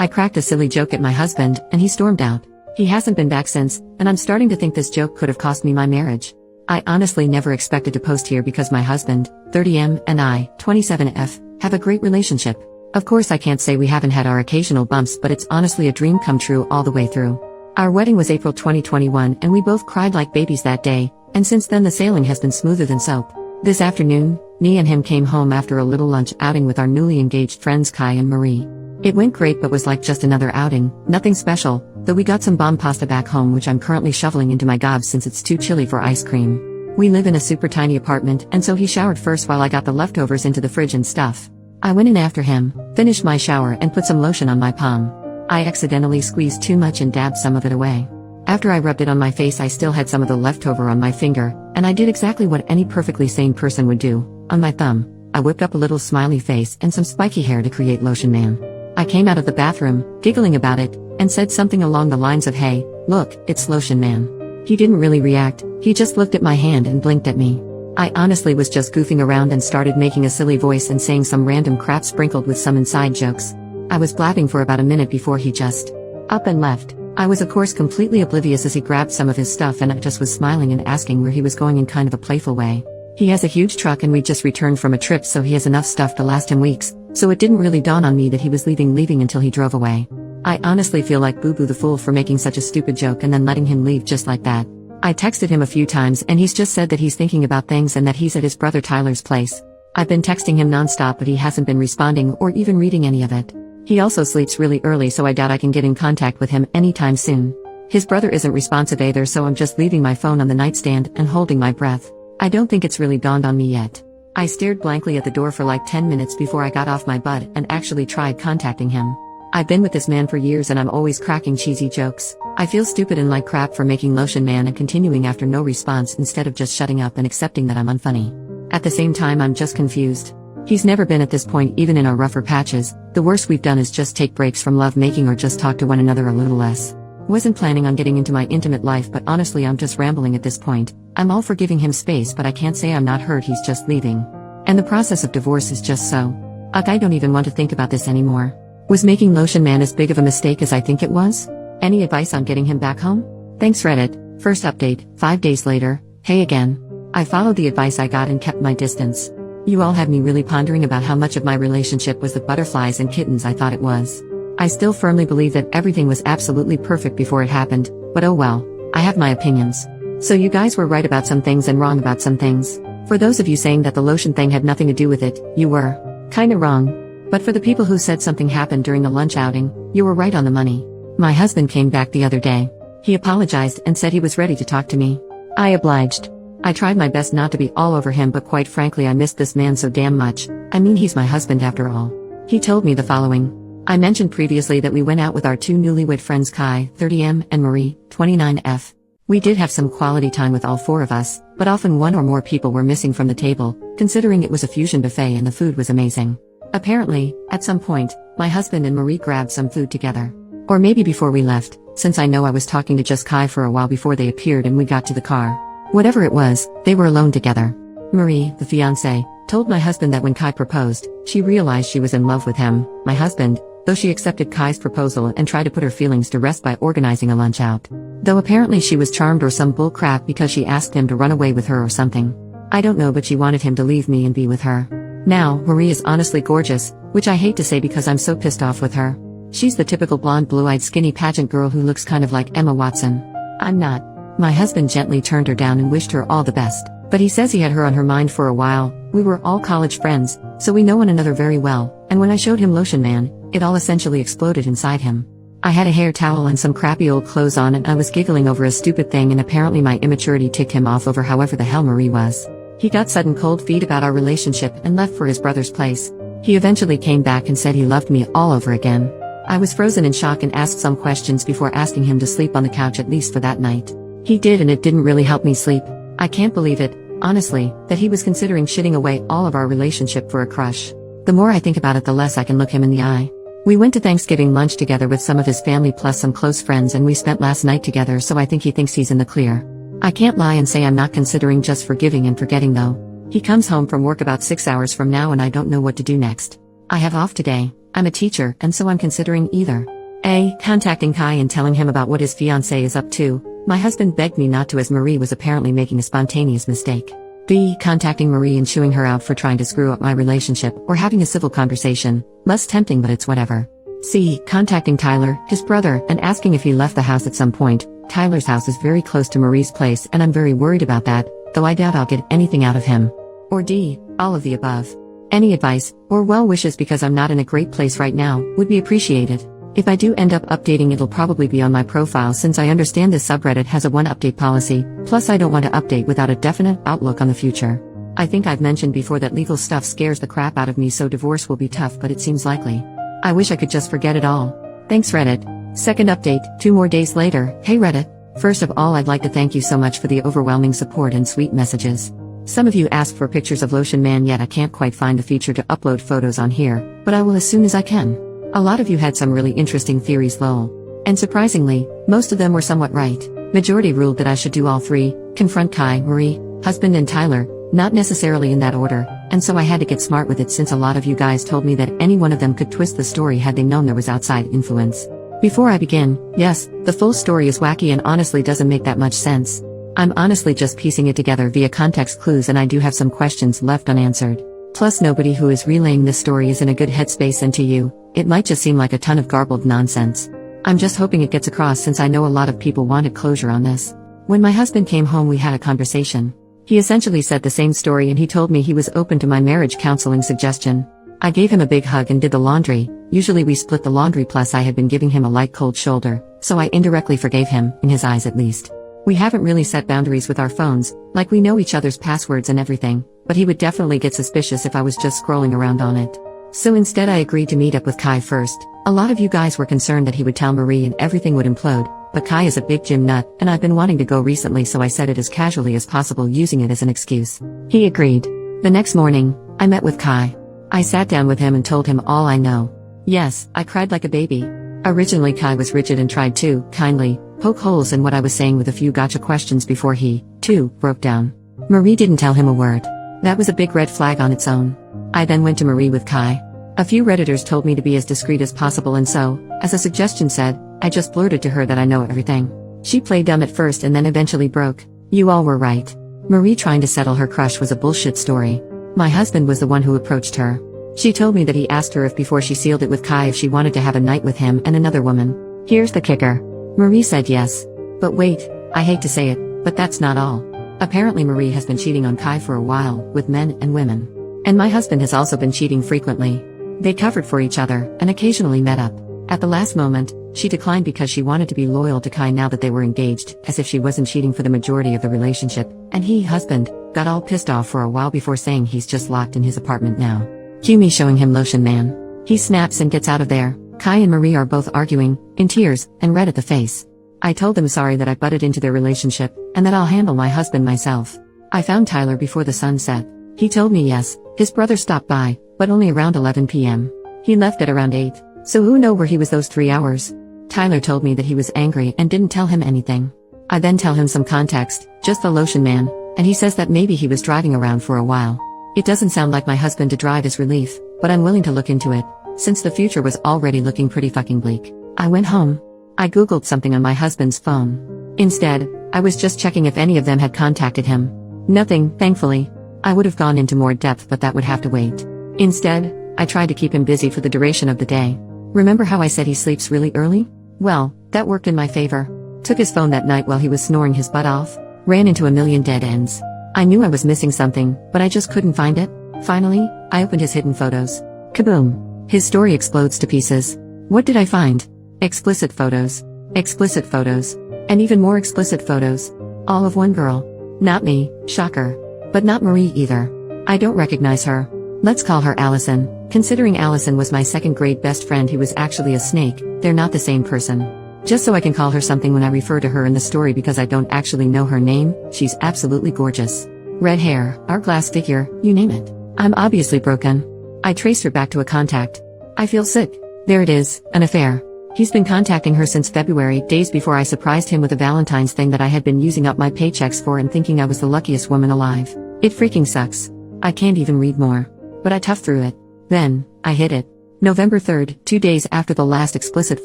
I cracked a silly joke at my husband, and he stormed out. He hasn't been back since, and I'm starting to think this joke could have cost me my marriage. I honestly never expected to post here because my husband, 30M, and I, 27F, have a great relationship. Of course I can't say we haven't had our occasional bumps, but it's honestly a dream come true all the way through. Our wedding was April 2021 and we both cried like babies that day, and since then the sailing has been smoother than soap. This afternoon, me and him came home after a little lunch outing with our newly engaged friends Kai and Marie. It went great but was like just another outing, nothing special, though we got some bomb pasta back home which I'm currently shoveling into my gobs since it's too chilly for ice cream. We live in a super tiny apartment and so he showered first while I got the leftovers into the fridge and stuff. I went in after him, finished my shower and put some lotion on my palm. I accidentally squeezed too much and dabbed some of it away. After I rubbed it on my face I still had some of the leftover on my finger, and I did exactly what any perfectly sane person would do. On my thumb, I whipped up a little smiley face and some spiky hair to create Lotion Man. I came out of the bathroom, giggling about it, and said something along the lines of hey, look, it's Lotion Man. He didn't really react, he just looked at my hand and blinked at me. I honestly was just goofing around and started making a silly voice and saying some random crap sprinkled with some inside jokes. I was blabbing for about a minute before he just up and left. I was of course completely oblivious as he grabbed some of his stuff and I just was smiling and asking where he was going in kind of a playful way. He has a huge truck and we just returned from a trip so he has enough stuff to last him weeks, so it didn't really dawn on me that he was leaving until he drove away. I honestly feel like Boo Boo the fool for making such a stupid joke and then letting him leave just like that. I texted him a few times and he's just said that he's thinking about things and that he's at his brother Tyler's place. I've been texting him nonstop but he hasn't been responding or even reading any of it. He also sleeps really early so I doubt I can get in contact with him anytime soon. His brother isn't responsive either so I'm just leaving my phone on the nightstand and holding my breath. I don't think it's really dawned on me yet. I stared blankly at the door for like 10 minutes before I got off my butt and actually tried contacting him. I've been with this man for years and I'm always cracking cheesy jokes. I feel stupid and like crap for making Lotion Man and continuing after no response instead of just shutting up and accepting that I'm unfunny. At the same time I'm just confused. He's never been at this point even in our rougher patches. The worst we've done is just take breaks from love making or just talk to one another a little less. Wasn't planning on getting into my intimate life but honestly I'm just rambling at this point. I'm all for giving him space but I can't say I'm not hurt he's just leaving. And the process of divorce is just so. I don't even want to think about this anymore. Was making Lotion Man as big of a mistake as I think it was? Any advice on getting him back home? Thanks Reddit. First update, 5 days later, hey again. I followed the advice I got and kept my distance. You all have me really pondering about how much of my relationship was the butterflies and kittens I thought it was. I still firmly believe that everything was absolutely perfect before it happened, but oh well, I have my opinions. So you guys were right about some things and wrong about some things. For those of you saying that the lotion thing had nothing to do with it, you were kinda wrong. But for the people who said something happened during the lunch outing, you were right on the money. My husband came back the other day. He apologized and said he was ready to talk to me. I obliged. I tried my best not to be all over him but quite frankly I missed this man so damn much. I mean he's my husband after all. He told me the following. I mentioned previously that we went out with our two newlywed friends Kai, 30M, and Marie, 29F. We did have some quality time with all four of us, but often one or more people were missing from the table, considering it was a fusion buffet and the food was amazing. Apparently, at some point, my husband and Marie grabbed some food together. Or maybe before we left, since I know I was talking to just Kai for a while before they appeared and we got to the car. Whatever it was, they were alone together. Marie, the fiancée, told my husband that when Kai proposed, she realized she was in love with him, my husband, though she accepted Kai's proposal and tried to put her feelings to rest by organizing a lunch out. Though apparently she was charmed or some bull crap because she asked him to run away with her or something. I don't know but she wanted him to leave me and be with her. Now, Marie is honestly gorgeous, which I hate to say because I'm so pissed off with her. She's the typical blonde blue-eyed skinny pageant girl who looks kind of like Emma Watson. I'm not. My husband gently turned her down and wished her all the best, but he says he had her on her mind for a while. We were all college friends, so we know one another very well, and when I showed him Lotion Man, it all essentially exploded inside him. I had a hair towel and some crappy old clothes on and I was giggling over a stupid thing and apparently my immaturity ticked him off over however the hell Marie was. He got sudden cold feet about our relationship and left for his brother's place. He eventually came back and said he loved me all over again. I was frozen in shock and asked some questions before asking him to sleep on the couch at least for that night. He did and it didn't really help me sleep. I can't believe it, honestly, that he was considering shitting away all of our relationship for a crush. The more I think about it the less I can look him in the eye. We went to Thanksgiving lunch together with some of his family plus some close friends and we spent last night together so I think he thinks he's in the clear. I can't lie and say I'm not considering just forgiving and forgetting though. He comes home from work about 6 hours from now and I don't know what to do next. I have off today, I'm a teacher, and so I'm considering either A. Contacting Kai and telling him about what his fiancé is up to. My husband begged me not to as Marie was apparently making a spontaneous mistake. B. Contacting Marie and chewing her out for trying to screw up my relationship or having a civil conversation. Less tempting, but it's whatever. C. Contacting Tyler, his brother, and asking if he left the house at some point. Tyler's house is very close to Marie's place and I'm very worried about that, though I doubt I'll get anything out of him. Or D. All of the above. Any advice, or well wishes because I'm not in a great place right now, would be appreciated. If I do end up updating, it'll probably be on my profile since I understand this subreddit has a one update policy, plus I don't want to update without a definite outlook on the future. I think I've mentioned before that legal stuff scares the crap out of me, so divorce will be tough, but it seems likely. I wish I could just forget it all. Thanks Reddit. Second update, 2 more days later. Hey Reddit. First of all, I'd like to thank you so much for the overwhelming support and sweet messages. Some of you asked for pictures of Lotion Man, yet I can't quite find the feature to upload photos on here, but I will as soon as I can. A lot of you had some really interesting theories, lol. And surprisingly, most of them were somewhat right. Majority ruled that I should do all 3, confront Kai, Marie, husband and Tyler, not necessarily in that order, and so I had to get smart with it since a lot of you guys told me that any one of them could twist the story had they known there was outside influence. Before I begin, yes, the full story is wacky and honestly doesn't make that much sense. I'm honestly just piecing it together via context clues, and I do have some questions left unanswered. Plus nobody who is relaying this story is in a good headspace, and to you, it might just seem like a ton of garbled nonsense. I'm just hoping it gets across since I know a lot of people wanted closure on this. When my husband came home, we had a conversation. He essentially said the same story, and he told me he was open to my marriage counseling suggestion. I gave him a big hug and did the laundry. Usually we split the laundry, plus I had been giving him a light cold shoulder, so I indirectly forgave him, in his eyes at least. We haven't really set boundaries with our phones, like we know each other's passwords and everything, but he would definitely get suspicious if I was just scrolling around on it. So instead I agreed to meet up with Kai first. A lot of you guys were concerned that he would tell Marie and everything would implode, but Kai is a big gym nut, and I've been wanting to go recently, so I said it as casually as possible, using it as an excuse. He agreed. The next morning, I met with Kai. I sat down with him and told him all I know. Yes, I cried like a baby. Originally Kai was rigid and tried to, kindly, poke holes in what I was saying with a few gotcha questions before he, too, broke down. Marie didn't tell him a word. That was a big red flag on its own. I then went to Marie with Kai. A few Redditors told me to be as discreet as possible, and so, as a suggestion said, I just blurted to her that I know everything. She played dumb at first and then eventually broke. You all were right. Marie trying to settle her crush was a bullshit story. My husband was the one who approached her. She told me that he asked her if before she sealed it with Kai if she wanted to have a night with him and another woman. Here's the kicker. Marie said yes. But wait, I hate to say it, but that's not all. Apparently Marie has been cheating on Kai for a while, with men and women. And my husband has also been cheating frequently. They covered for each other, and occasionally met up. At the last moment, she declined because she wanted to be loyal to Kai now that they were engaged, as if she wasn't cheating for the majority of the relationship, and he, husband, got all pissed off for a while before saying he's just locked in his apartment now. Cue me showing him Lotion Man. He snaps and gets out of there. Kai and Marie are both arguing, in tears, and red at the face. I told them sorry that I butted into their relationship, and that I'll handle my husband myself. I found Tyler before the sun set. He told me yes, his brother stopped by, but only around 11 p.m. He left at around 8, so who know where he was those 3 hours? Tyler told me that he was angry and didn't tell him anything. I then tell him some context, just the Lotion Man, and he says that maybe he was driving around for a while. It doesn't sound like my husband to drive is relief, but I'm willing to look into it, since the future was already looking pretty fucking bleak. I went home. I googled something on my husband's phone. Instead, I was just checking if any of them had contacted him. Nothing, thankfully. I would have gone into more depth, but that would have to wait. Instead, I tried to keep him busy for the duration of the day. Remember how I said he sleeps really early? Well, that worked in my favor. Took his phone that night while he was snoring his butt off. Ran into a million dead ends. I knew I was missing something, but I just couldn't find it. Finally, I opened his hidden photos. Kaboom! His story explodes to pieces. What did I find? Explicit photos. Explicit photos. And even more explicit photos. All of one girl. Not me, shocker. But not Marie either. I don't recognize her. Let's call her Allison. Considering Allison was my second grade best friend who was actually a snake, they're not the same person. Just so I can call her something when I refer to her in the story because I don't actually know her name, she's absolutely gorgeous. Red hair, hourglass figure, you name it. I'm obviously broken. I traced her back to a contact. I feel sick. There it is, an affair. He's been contacting her since February, days before I surprised him with a Valentine's thing that I had been using up my paychecks for and thinking I was the luckiest woman alive. It freaking sucks. I can't even read more. But I toughed through it. Then, I hit it. November 3rd, 2 days after the last explicit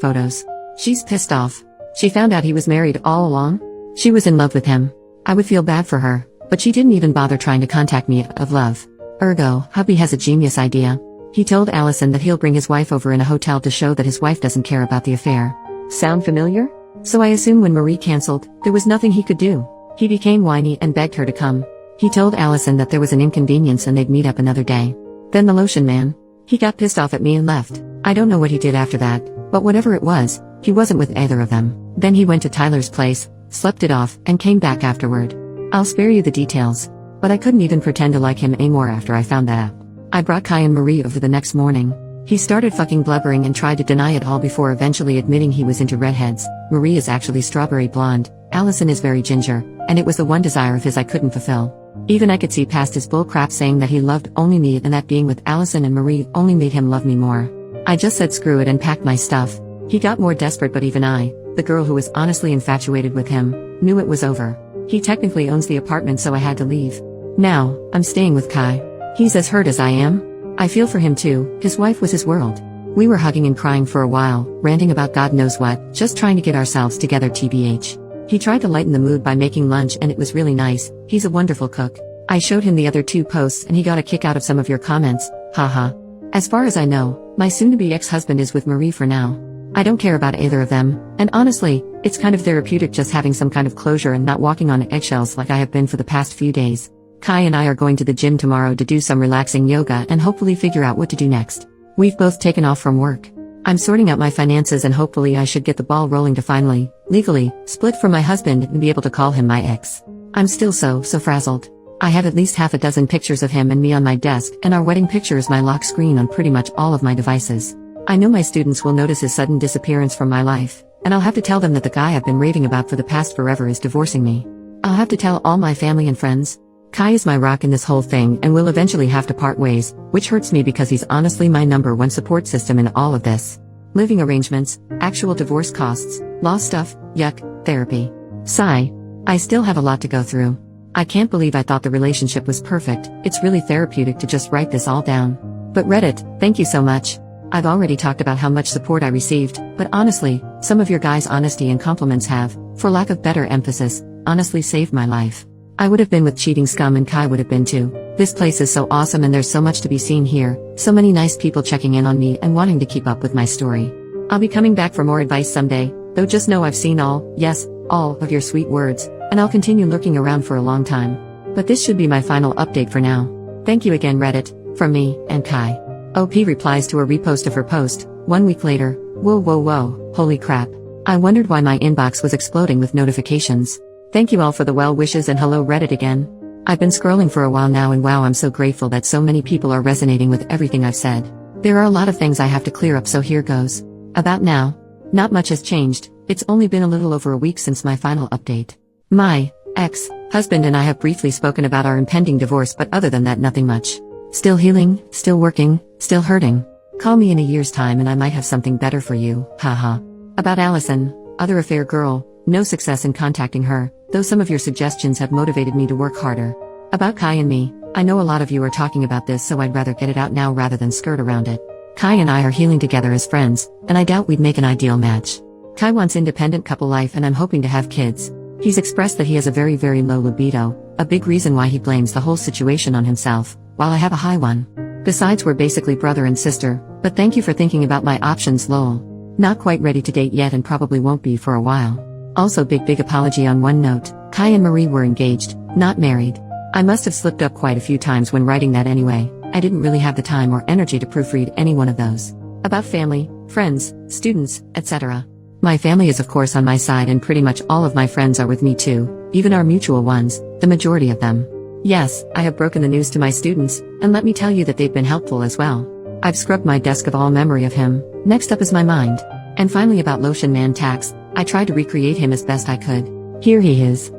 photos. She's pissed off. She found out he was married all along. She was in love with him. I would feel bad for her, but she didn't even bother trying to contact me of love. Ergo, hubby has a genius idea. He told Allison that he'll bring his wife over in a hotel to show that his wife doesn't care about the affair. Sound familiar? So I assume when Marie cancelled, there was nothing he could do. He became whiny and begged her to come. He told Allison that there was an inconvenience and they'd meet up another day. Then the lotion man. He got pissed off at me and left. I don't know what he did after that, but whatever it was, he wasn't with either of them. Then he went to Tyler's place, slept it off, and came back afterward. I'll spare you the details. But I couldn't even pretend to like him anymore after I found that out. I brought Kai and Marie over the next morning. He started fucking blubbering and tried to deny it all before eventually admitting he was into redheads. Marie is actually strawberry blonde, Allison is very ginger, and it was the one desire of his I couldn't fulfill. Even I could see past his bull crap saying that he loved only me and that being with Allison and Marie only made him love me more. I just said screw it and packed my stuff. He got more desperate, but even I, the girl who was honestly infatuated with him, knew it was over. He technically owns the apartment, so I had to leave. Now, I'm staying with Kai. He's as hurt as I am. I feel for him too, his wife was his world. We were hugging and crying for a while, ranting about God knows what, just trying to get ourselves together tbh. He tried to lighten the mood by making lunch and it was really nice. He's a wonderful cook. I showed him the other 2 posts and he got a kick out of some of your comments, haha. As far as I know, my soon-to-be ex-husband is with Marie for now. I don't care about either of them, and honestly, it's kind of therapeutic just having some kind of closure and not walking on eggshells like I have been for the past few days. Kai and I are going to the gym tomorrow to do some relaxing yoga and hopefully figure out what to do next. We've both taken off from work. I'm sorting out my finances and hopefully I should get the ball rolling to finally, legally, split from my husband and be able to call him my ex. I'm still so frazzled. I have at least half a dozen pictures of him and me on my desk, and our wedding picture is my lock screen on pretty much all of my devices. I know my students will notice his sudden disappearance from my life, and I'll have to tell them that the guy I've been raving about for the past forever is divorcing me. I'll have to tell all my family and friends. Kai is my rock in this whole thing and will eventually have to part ways, which hurts me because he's honestly my #1 support system in all of this. Living arrangements, actual divorce costs, law stuff, yuck, therapy. Sigh. I still have a lot to go through. I can't believe I thought the relationship was perfect. It's really therapeutic to just write this all down. But Reddit, thank you so much. I've already talked about how much support I received, but honestly, some of your guys' honesty and compliments have, for lack of better emphasis, honestly saved my life. I would have been with cheating scum and Kai would have been too. This place is so awesome and there's so much to be seen here, so many nice people checking in on me and wanting to keep up with my story. I'll be coming back for more advice someday, though just know I've seen all, yes, all, of your sweet words, and I'll continue lurking around for a long time. But this should be my final update for now. Thank you again Reddit, from me, and Kai. OP replies to a repost of her post, 1 week later, whoa, holy crap. I wondered why my inbox was exploding with notifications. Thank you all for the well wishes and hello Reddit again. I've been scrolling for a while now and wow, I'm so grateful that so many people are resonating with everything I've said. There are a lot of things I have to clear up, so here goes. About now. Not much has changed, it's only been a little over a week since my final update. My ex-husband and I have briefly spoken about our impending divorce, but other than that nothing much. Still healing, still working, still hurting. Call me in a year's time and I might have something better for you, haha. About Allison, other affair girl, no success in contacting her, though some of your suggestions have motivated me to work harder. About Kai and me, I know a lot of you are talking about this, so I'd rather get it out now rather than skirt around it. Kai and I are healing together as friends, and I doubt we'd make an ideal match. Kai wants independent couple life and I'm hoping to have kids. He's expressed that he has a very low libido, a big reason why he blames the whole situation on himself, while I have a high one. Besides, we're basically brother and sister, but thank you for thinking about my options lol. Not quite ready to date yet and probably won't be for a while. Also big apology on one note, Kai and Marie were engaged, not married. I must have slipped up quite a few times when writing that anyway. I didn't really have the time or energy to proofread any one of those. About family, friends, students, etc. My family is of course on my side and pretty much all of my friends are with me too, even our mutual ones, the majority of them. Yes, I have broken the news to my students, and let me tell you that they've been helpful as well. I've scrubbed my desk of all memory of him, next up is my mind. And finally about Lotion Man Tax, I tried to recreate him as best I could. Here he is.